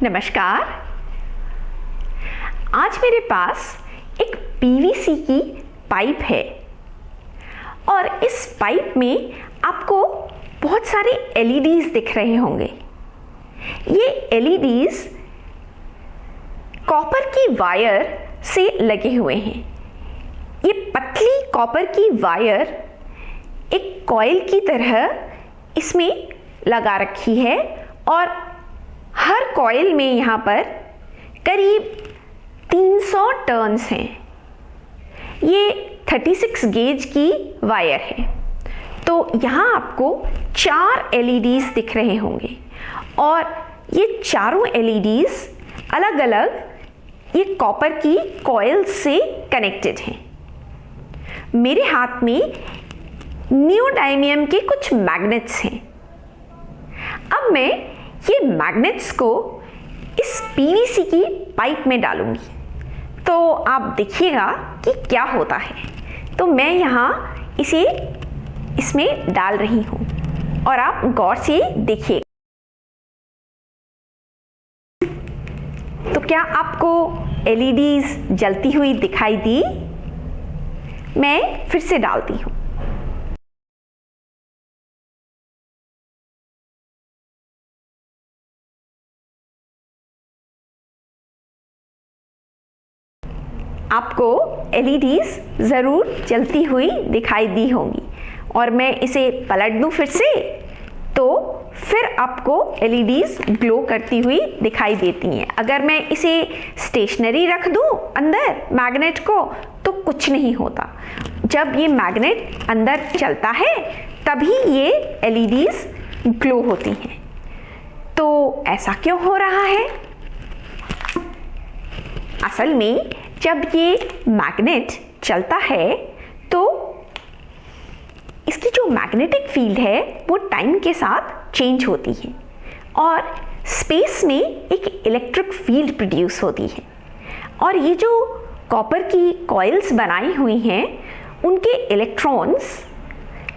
नमस्कार। आज मेरे पास एक पीवीसी की पाइप है और इस पाइप में आपको बहुत सारे एलईडीज दिख रहे होंगे। ये एलईडीज कॉपर की वायर से लगे हुए हैं। ये पतली कॉपर की वायर एक कॉइल की तरह इसमें लगा रखी है और हर कॉइल में यहाँ पर करीब 300 टर्न्स हैं। ये 36 गेज की वायर है। तो यहाँ आपको 4 एलईडीज दिख रहे होंगे और ये चारों एलईडीज अलग अलग ये कॉपर की कॉइल से कनेक्टेड हैं। मेरे हाथ में नियोडायमियम के कुछ मैग्नेट्स हैं। अब मैं ये मैग्नेट्स को इस पीवीसी की पाइप में डालूंगी तो आप देखिएगा कि क्या होता है। तो मैं यहाँ इसे इसमें डाल रही हूँ और आप गौर से देखिए। तो क्या आपको एलईडीज जलती हुई दिखाई दी? मैं फिर से डालती हूँ। आपको एलईडीज ज़रूर जलती हुई दिखाई दी होंगी और मैं इसे पलट दूं फिर से तो फिर आपको एलईडीज ग्लो करती हुई दिखाई देती हैं। अगर मैं इसे स्टेशनरी रख दूं अंदर मैग्नेट को तो कुछ नहीं होता। जब ये मैग्नेट अंदर चलता है तभी ये एलईडीज ग्लो होती हैं। तो ऐसा क्यों हो रहा है? असल में जब ये मैग्नेट चलता है तो इसकी जो मैग्नेटिक फील्ड है वो टाइम के साथ चेंज होती है और स्पेस में एक इलेक्ट्रिक फील्ड प्रोड्यूस होती है और ये जो कॉपर की कॉइल्स बनाई हुई हैं उनके इलेक्ट्रॉन्स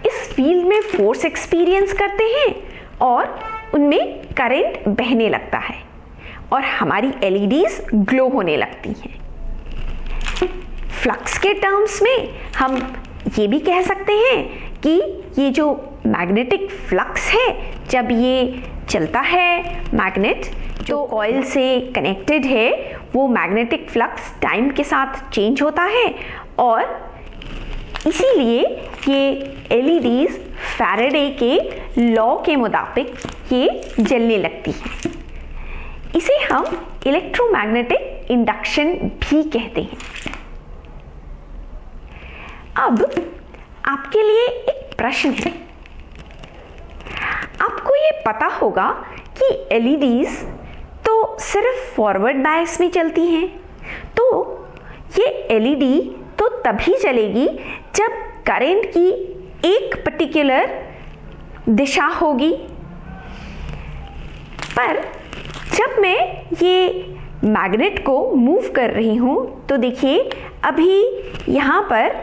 इस फील्ड में फोर्स एक्सपीरियंस करते हैं और उनमें करंट बहने लगता है और हमारी एलईडीज ग्लो होने लगती हैं। फ्लक्स के टर्म्स में हम ये भी कह सकते हैं कि ये जो मैग्नेटिक फ्लक्स है जब ये चलता है मैग्नेट जो कॉइल से कनेक्टेड है वो मैग्नेटिक फ्लक्स टाइम के साथ चेंज होता है और इसीलिए ये एलईडीज फैराडे के लॉ के मुताबिक ये जलने लगती है। इसे हम इलेक्ट्रोमैग्नेटिक इंडक्शन भी कहते हैं। अब आपके लिए एक प्रश्न है। आपको ये पता होगा कि एलईडीज तो सिर्फ फॉरवर्ड बायस में चलती हैं, तो ये एलईडी तो तभी जलेगी जब करंट की एक पर्टिकुलर दिशा होगी। पर जब मैं ये मैग्नेट को मूव कर रही हूँ तो देखिए अभी यहाँ पर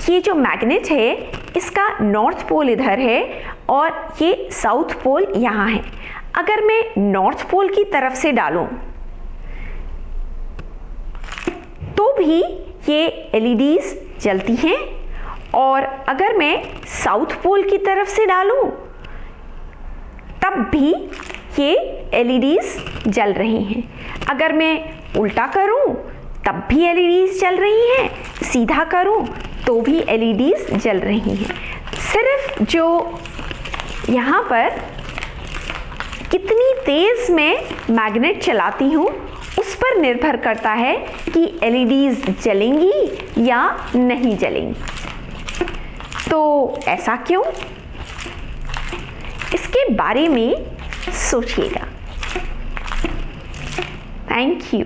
ये जो मैग्नेट है इसका नॉर्थ पोल इधर है और ये साउथ पोल यहाँ है। अगर मैं नॉर्थ पोल की तरफ से डालूं तो भी ये एलईडीज जलती हैं और अगर मैं साउथ पोल की तरफ से डालूं तब भी ये एलईडीज जल रही हैं। अगर मैं उल्टा करूं तब भी एलईडीज जल रही हैं, सीधा करूं तो भी एलईडीज जल रही हैं। सिर्फ जो यहाँ पर कितनी तेज मैं मैग्नेट चलाती हूँ उस पर निर्भर करता है कि एलईडीज जलेंगी या नहीं जलेंगी। तो ऐसा क्यों? इसके बारे में सोचिएगा। Thank you.